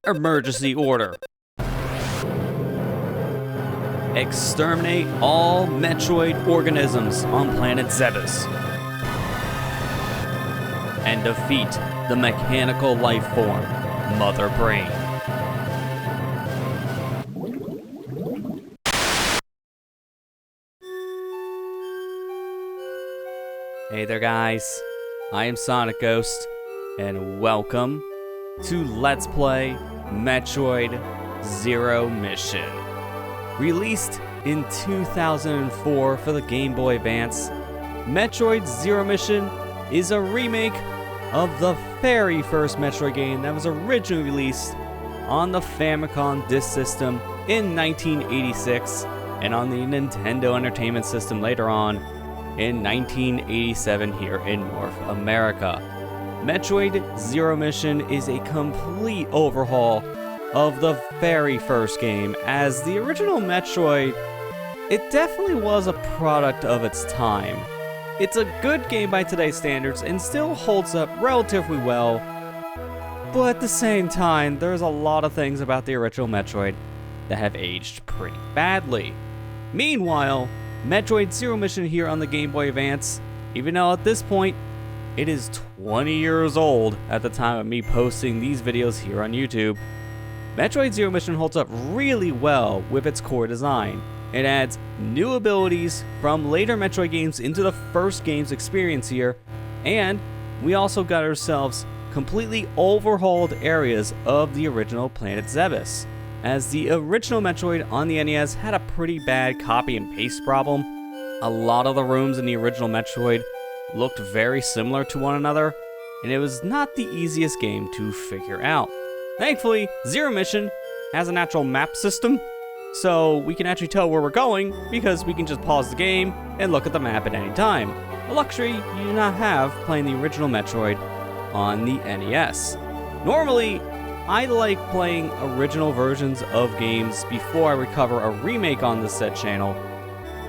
Emergency order. Exterminate all Metroid organisms on planet Zebis. And defeat the mechanical life form, Mother Brain. Hey there guys, I am SonicGhost, and welcome to Let's Play Metroid Zero Mission. Released in 2004 for the Game Boy Advance, Metroid Zero Mission is a remake of the very first Metroid game that was originally released on the Famicom Disk System in 1986 and on the Nintendo Entertainment System later on in 1987 here in North America. Metroid Zero Mission is a complete overhaul of the very first game, as the original Metroid, it definitely was a product of its time. It's a good game by today's standards and still holds up relatively well, but at the same time, there's a lot of things about the original Metroid that have aged pretty badly. Meanwhile, Metroid Zero Mission here on the Game Boy Advance, even though at this point, it is 20 years old at the time of me posting these videos here on YouTube, Metroid Zero Mission holds up really well with its core design. It adds new abilities from later Metroid games into the first game's experience here, and we also got ourselves completely overhauled areas of the original planet Zebis, as the original Metroid on the NES had a pretty bad copy and paste problem. A lot of the rooms in the original Metroid looked very similar to one another, and it was not the easiest game to figure out. Thankfully, Zero Mission has a natural map system, so we can actually tell where we're going because we can just pause the game and look at the map at any time, a luxury you do not have playing the original Metroid on the NES. Normally, I like playing original versions of games before I recover a remake on this said channel,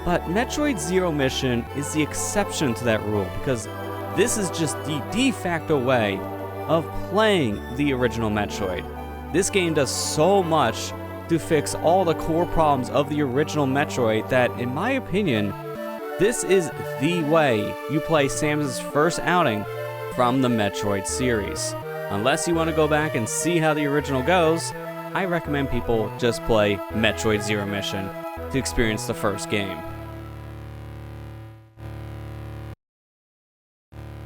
but Metroid Zero Mission is the exception to that rule because this is just the de facto way of playing the original Metroid. This game does so much to fix all the core problems of the original Metroid that, in my opinion, this is the way you play Samus' first outing from the Metroid series. Unless you want to go back and see how the original goes, I recommend people just play Metroid Zero Mission to experience the first game.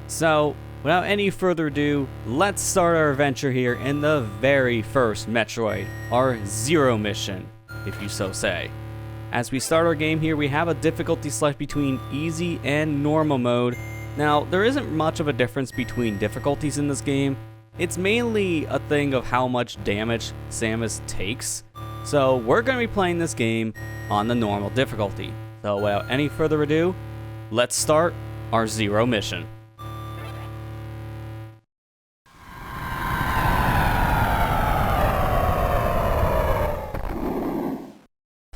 So, without any further ado, let's start our adventure here in the very first Metroid, our Zero Mission, if you so say. As we start our game here, we have a difficulty select between easy and normal mode. Now, there isn't much of a difference between difficulties in this game. It's mainly a thing of how much damage Samus takes. So we're going to be playing this game on the normal difficulty. So without any further ado, let's start our Zero Mission.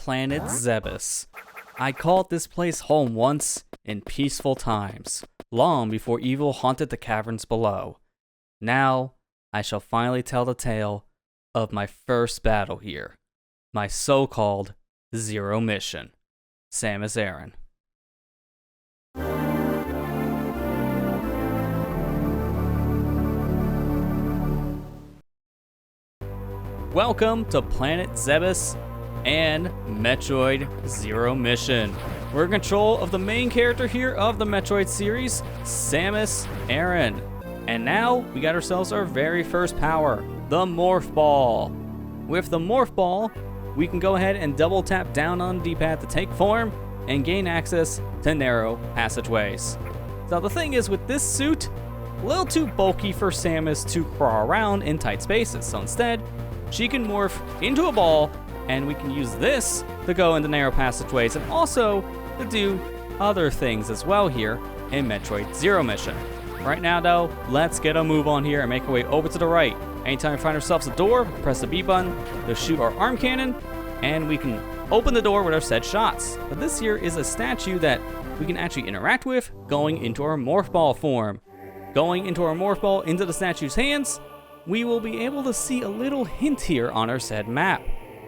Planet Zebis. I called this place home once in peaceful times, long before evil haunted the caverns below. Now, I shall finally tell the tale of my first battle here, my so-called Zero Mission. Samus Aran. Welcome to Planet Zebis and Metroid Zero Mission. We're in control of the main character here of the Metroid series, Samus Aran. And now, we got ourselves our very first power, the Morph Ball. With the Morph Ball, we can go ahead and double tap down on the D-pad to take form and gain access to narrow passageways. So the thing is, with this suit, a little too bulky for Samus to crawl around in tight spaces. So instead, she can morph into a ball, and we can use this to go into narrow passageways and also to do other things as well here in Metroid Zero Mission. Right now though, let's get a move on here and make our way over to the right. Anytime we find ourselves a door, press the B button to shoot our arm cannon, and we can open the door with our said shots. But this here is a statue that we can actually interact with going into our Morph Ball form. Going into our Morph Ball into the statue's hands, we will be able to see a little hint here on our said map.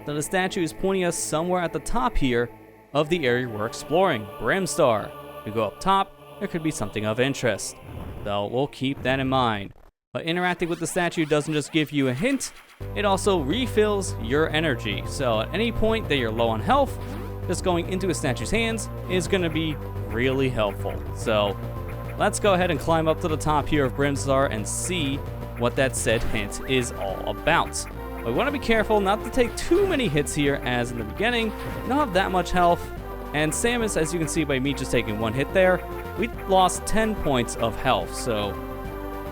So the statue is pointing us somewhere at the top here of the area we're exploring, Brimstar. If we go up top, there could be something of interest. So we'll keep that in mind. But interacting with the statue doesn't just give you a hint, it also refills your energy. So at any point that you're low on health, just going into a statue's hands is going to be really helpful. So let's go ahead and climb up to the top here of Brimstar and see what that said hint is all about. But we want to be careful not to take too many hits here, as in the beginning, we don't have that much health. And Samus, as you can see by me just taking one hit there, we lost 10 points of health. So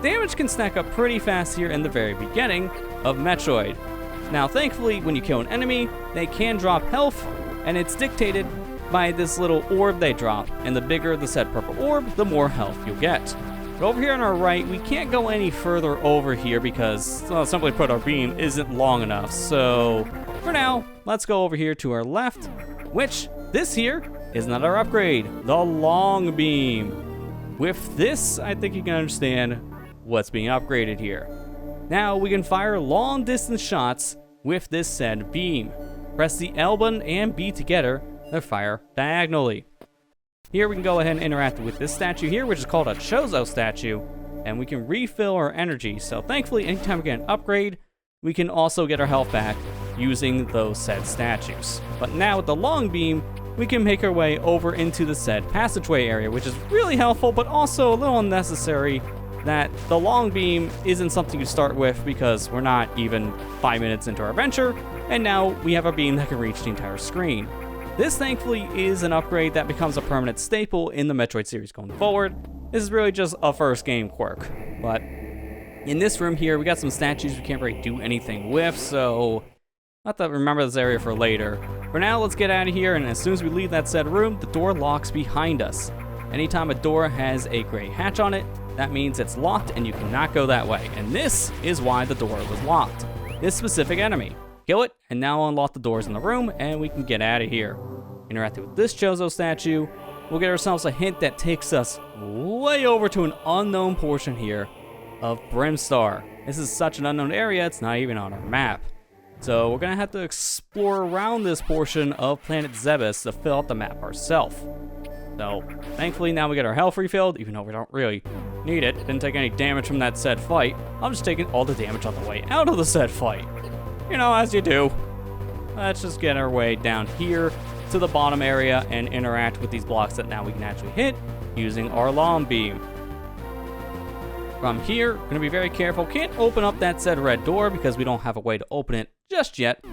damage can stack up pretty fast here in the very beginning of Metroid. Now, thankfully, when you kill an enemy, they can drop health, and it's dictated by this little orb they drop. And the bigger the said purple orb, the more health you'll get. But over here on our right, we can't go any further over here because, well, simply put, our beam isn't long enough. So for now, let's go over here to our left, which this here is not our upgrade, the long beam. With this, I think you can understand what's being upgraded here. Now we can fire long distance shots with this said beam. Press the L button and B together to fire diagonally. Here we can go ahead and interact with this statue here, which is called a Chozo statue, and we can refill our energy. So thankfully, anytime we get an upgrade, we can also get our health back using those said statues. But now with the long beam, we can make our way over into the said passageway area, which is really helpful, but also a little unnecessary that the long beam isn't something you start with because we're not even 5 minutes into our adventure, and now we have a beam that can reach the entire screen. This thankfully is an upgrade that becomes a permanent staple in the Metroid series going forward. This is really just a first game quirk, but in this room here, we got some statues we can't really do anything with, so I'll have to remember this area for later. For now, let's get out of here, and as soon as we leave that said room, the door locks behind us. Anytime a door has a gray hatch on it, that means it's locked and you cannot go that way, and this is why the door was locked. This specific enemy. Kill it, and now unlock the doors in the room, and we can get out of here. Interacting with this Chozo statue, we'll get ourselves a hint that takes us way over to an unknown portion here of Brimstar. This is such an unknown area, it's not even on our map. So we're gonna have to explore around this portion of planet Zebis to fill out the map ourselves. So thankfully now we get our health refilled, even though we don't really need it. Didn't take any damage from that said fight. I'm just taking all the damage on the way out of the said fight. You know, as you do. Let's just get our way down here to the bottom area and interact with these blocks that now we can actually hit using our long beam. From here, we're gonna be very careful. Can't open up that said red door because we don't have a way to open it just yet.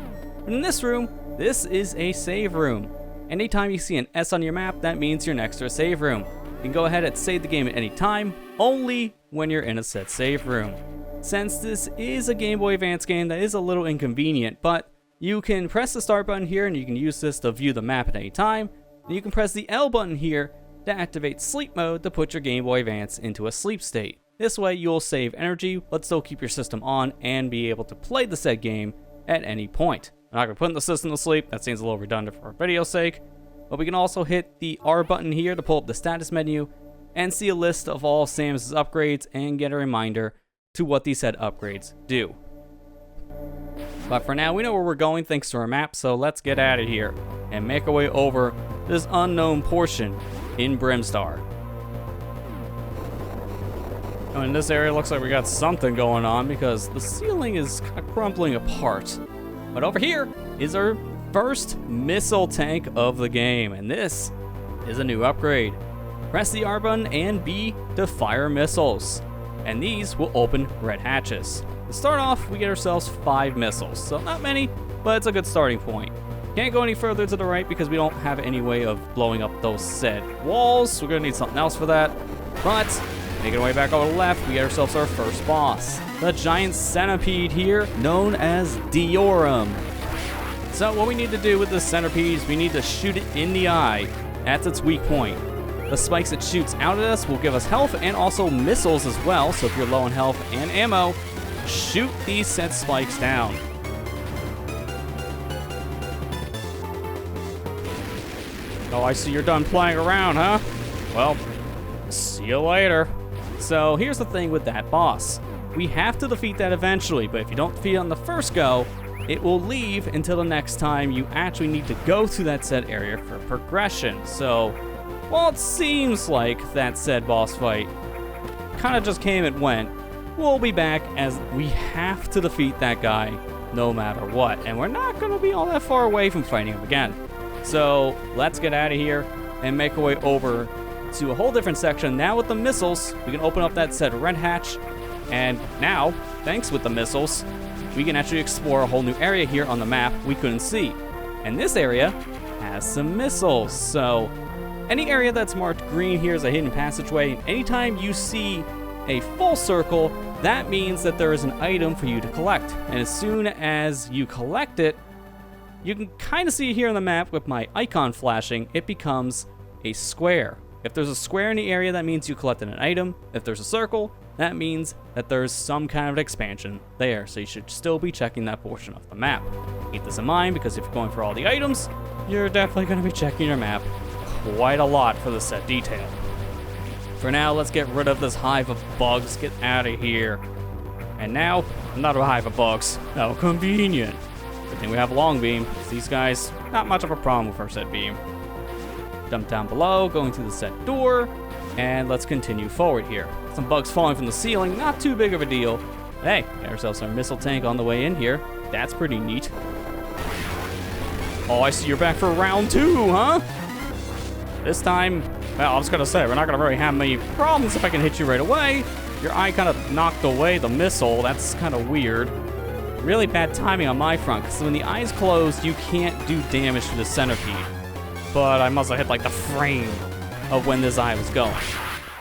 But in this room, this is a save room. Anytime you see an S on your map, that means you're next to a save room. You can go ahead and save the game at any time, only when you're in a set save room. Since this is a Game Boy Advance game, that is a little inconvenient, but you can press the start button here and you can use this to view the map at any time. And you can press the L button here to activate sleep mode to put your Game Boy Advance into a sleep state. This way you'll save energy, but still keep your system on and be able to play the said game at any point. I'm not going to put the system to sleep, that seems a little redundant for our video's sake. But we can also hit the R button here to pull up the status menu and see a list of all Samus' upgrades and get a reminder to what these said upgrades do. But for now, we know where we're going thanks to our map, so let's get out of here and make our way over this unknown portion in Brimstar. Oh, in this area, looks like we got something going on because the ceiling is kind of crumbling apart. But over here is our first missile tank of the game, and this is a new upgrade. Press the R button and B to fire missiles, and these will open red hatches. To start off, we get ourselves 5 missiles, so not many, but it's a good starting point. Can't go any further to the right because we don't have any way of blowing up those said walls, so we're gonna need something else for that. But making our way back over the left, we get ourselves our first boss, the giant centipede here, known as Diorum. So what we need to do with this centipede is we need to shoot it in the eye. That's its weak point. The spikes it shoots out at us will give us health and also missiles as well, so if you're low on health and ammo, shoot these said spikes down. Oh, I see you're done playing around, huh? well, see you later. So here's the thing with that boss. We have to defeat that eventually, but if you don't defeat it on the first go, it will leave until the next time you actually need to go through that said area for progression. So, while it seems like that said boss fight kind of just came and went, we'll be back as we have to defeat that guy no matter what. And we're not going to be all that far away from fighting him again. So, let's get out of here and make our way over to a whole different section. Now with the missiles, we can open up that said red hatch. And now, thanks with the missiles, we can actually explore a whole new area here on the map we couldn't see. And this area has some missiles. So any area that's marked green here is a hidden passageway. Anytime you see a full circle, that means that there is an item for you to collect. And as soon as you collect it, you can kind of see here on the map with my icon flashing, it becomes a square. If there's a square in the area, that means you collected an item. If there's a circle, that means that there's some kind of expansion there, so you should still be checking that portion of the map. Keep this in mind, because if you're going for all the items, you're definitely going to be checking your map quite a lot for the set detail. For now, let's get rid of this hive of bugs, get out of here. And now, another hive of bugs. How convenient. Good thing we have a long beam, because these guys, not much of a problem with our set beam. Jump down below, going through the set door, and let's continue forward here. Some bugs falling from the ceiling, not too big of a deal. Hey, got ourselves our missile tank on the way in here. That's pretty neat. Oh, I see you're back for round 2, huh? This time, well, I was gonna say, we're not gonna really have many problems if I can hit you right away. Your eye kind of knocked away the missile. That's kind of weird. Really bad timing on my front, because when the eye's closed, you can't do damage to the centipede. But I must have hit like the frame of when this eye was going.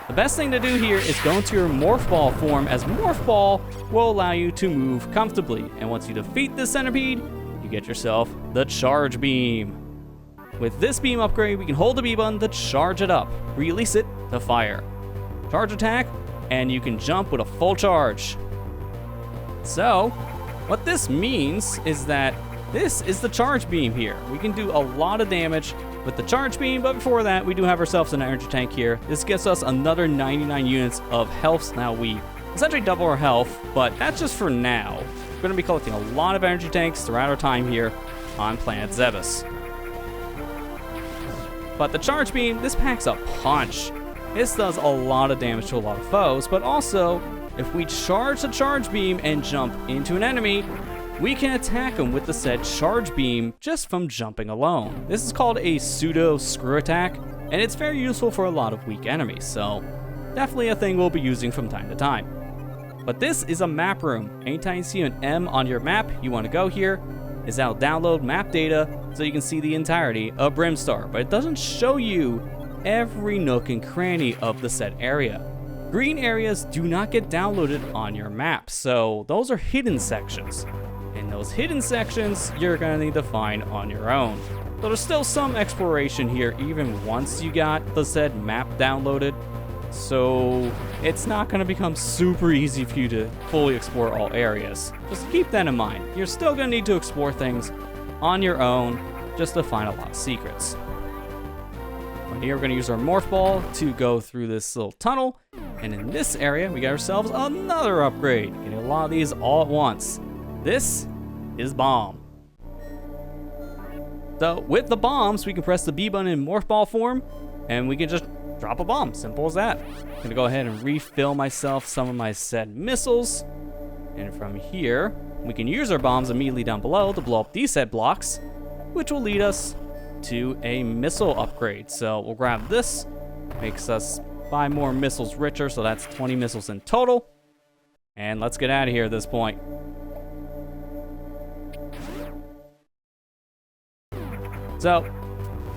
The best thing to do here is go into your Morph Ball form, as Morph Ball will allow you to move comfortably. And once you defeat this centipede, you get yourself the Charge Beam. With this beam upgrade, we can hold the B button to charge it up, release it to fire. Charge attack, and you can jump with a full charge. So, what this means is that this is the Charge Beam here. We can do a lot of damage with the Charge Beam, but before that, we do have ourselves an energy tank here. This gets us another 99 units of health. Now we essentially double our health, but that's just for now. We're going to be collecting a lot of energy tanks throughout our time here on planet Zebis. But the Charge Beam, this packs a punch. This does a lot of damage to a lot of foes, but also, if we charge the Charge Beam and jump into an enemy, we can attack them with the said Charge Beam just from jumping alone. This is called a pseudo screw attack, and it's very useful for a lot of weak enemies, so definitely a thing we'll be using from time to time. But this is a map room. Anytime you see an M on your map, you want to go here. Is that'll download map data so you can see the entirety of Brimstar, but it doesn't show you every nook and cranny of the said area. Green areas do not get downloaded on your map, so those are hidden sections. And those hidden sections you're gonna need to find on your own. So there's still some exploration here even once you got the said map downloaded. So it's not gonna become super easy for you to fully explore all areas. Just keep that in mind. You're still gonna need to explore things on your own just to find a lot of secrets. From here, we're gonna use our Morph Ball to go through this little tunnel. And in this area, we got ourselves another upgrade. Getting a lot of these all at once. This is Bomb. So with the bombs, we can press the B button in Morph Ball form, and we can just drop a bomb. Simple as that. I'm gonna go ahead and refill myself some of my said missiles. And from here, we can use our bombs immediately down below to blow up these said blocks, which will lead us to a missile upgrade. So we'll grab this, makes us 5 more missiles richer, so that's 20 missiles in total. And let's get out of here at this point. So,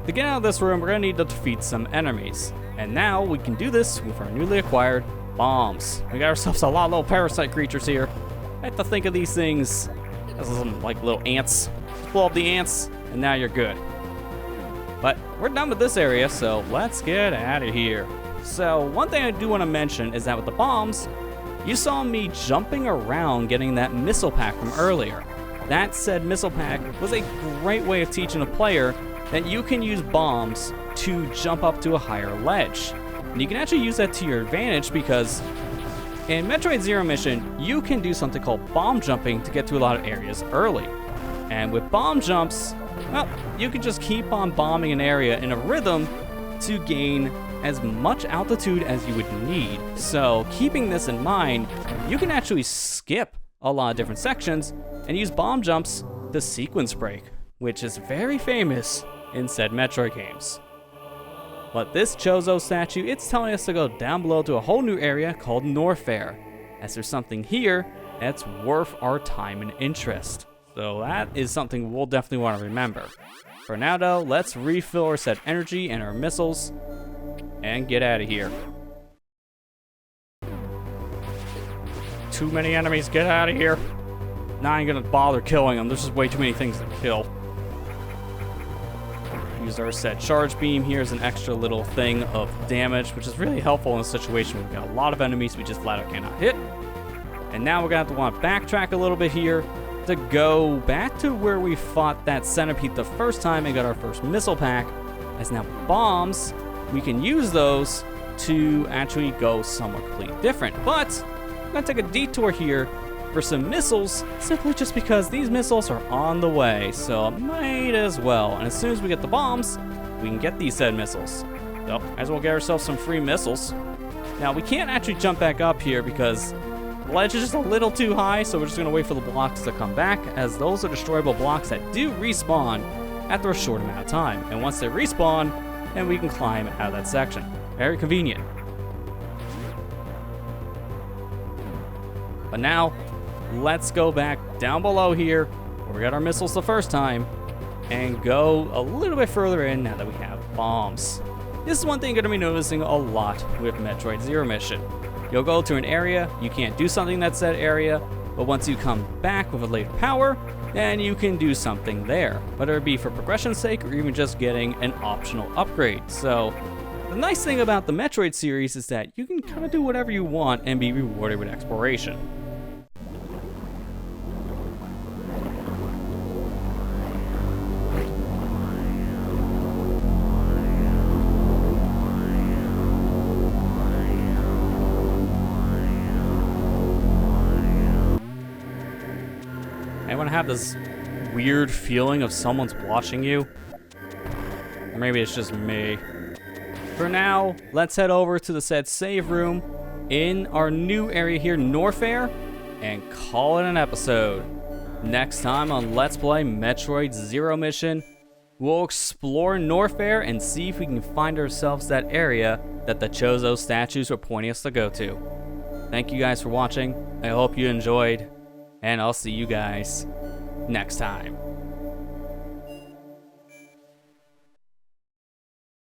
to get out of this room, we're gonna need to defeat some enemies. And now we can do this with our newly acquired bombs. We got ourselves a lot of little parasite creatures here. I have to think of these things as some like little ants. Just blow up the ants, and now you're good. But we're done with this area, so let's get out of here. So one thing I do want to mention is that with the bombs, you saw me jumping around getting that missile pack from earlier. That said missile pack was a great way of teaching a player that you can use bombs to jump up to a higher ledge. And you can actually use that to your advantage because in Metroid Zero Mission, you can do something called bomb jumping to get to a lot of areas early. And with bomb jumps, well, you can just keep on bombing an area in a rhythm to gain as much altitude as you would need. So keeping this in mind, you can actually skip a lot of different sections and use bomb jumps to sequence break, which is very famous in said Metroid games. But this Chozo statue, it's telling us to go down below to a whole new area called Norfair, as there's something here that's worth our time and interest. So that is something we'll definitely want to remember. For now though, let's refill our set energy and our missiles and get out of here. Too many enemies, get out of here. Not even gonna bother killing them, there's just way too many things to kill. Use our set charge beam here as an extra little thing of damage, which is really helpful in a situation where we've got a lot of enemies we just flat out cannot hit. And now we're gonna have to want to backtrack a little bit here to go back to where we fought that centipede the first time and got our first missile pack. As now bombs, we can use those to actually go somewhere completely different. But I'm gonna take a detour here for some missiles, simply just because these missiles are on the way, so might as well. And as soon as we get the bombs, we can get these said missiles. So, might as well get ourselves some free missiles. Now, we can't actually jump back up here because the ledge is just a little too high, so we're just gonna wait for the blocks to come back, as those are destroyable blocks that do respawn after a short amount of time. And once they respawn, then we can climb out of that section. Very convenient. But now, let's go back down below here, where we got our missiles the first time, and go a little bit further in now that we have bombs. This is one thing you're going to be noticing a lot with Metroid Zero Mission. You'll go to an area, you can't do something that's that area, but once you come back with a later power, then you can do something there, whether it be for progression's sake or even just getting an optional upgrade. So, the nice thing about the Metroid series is that you can kind of do whatever you want and be rewarded with exploration. Anyone have this weird feeling of someone's watching you? Or maybe it's just me. For now, let's head over to the said save room in our new area here, Norfair, and call it an episode. Next time on Let's Play Metroid Zero Mission, we'll explore Norfair and see if we can find ourselves that area that the Chozo statues were pointing us to go to. Thank you guys for watching. I hope you enjoyed, and I'll see you guys next time.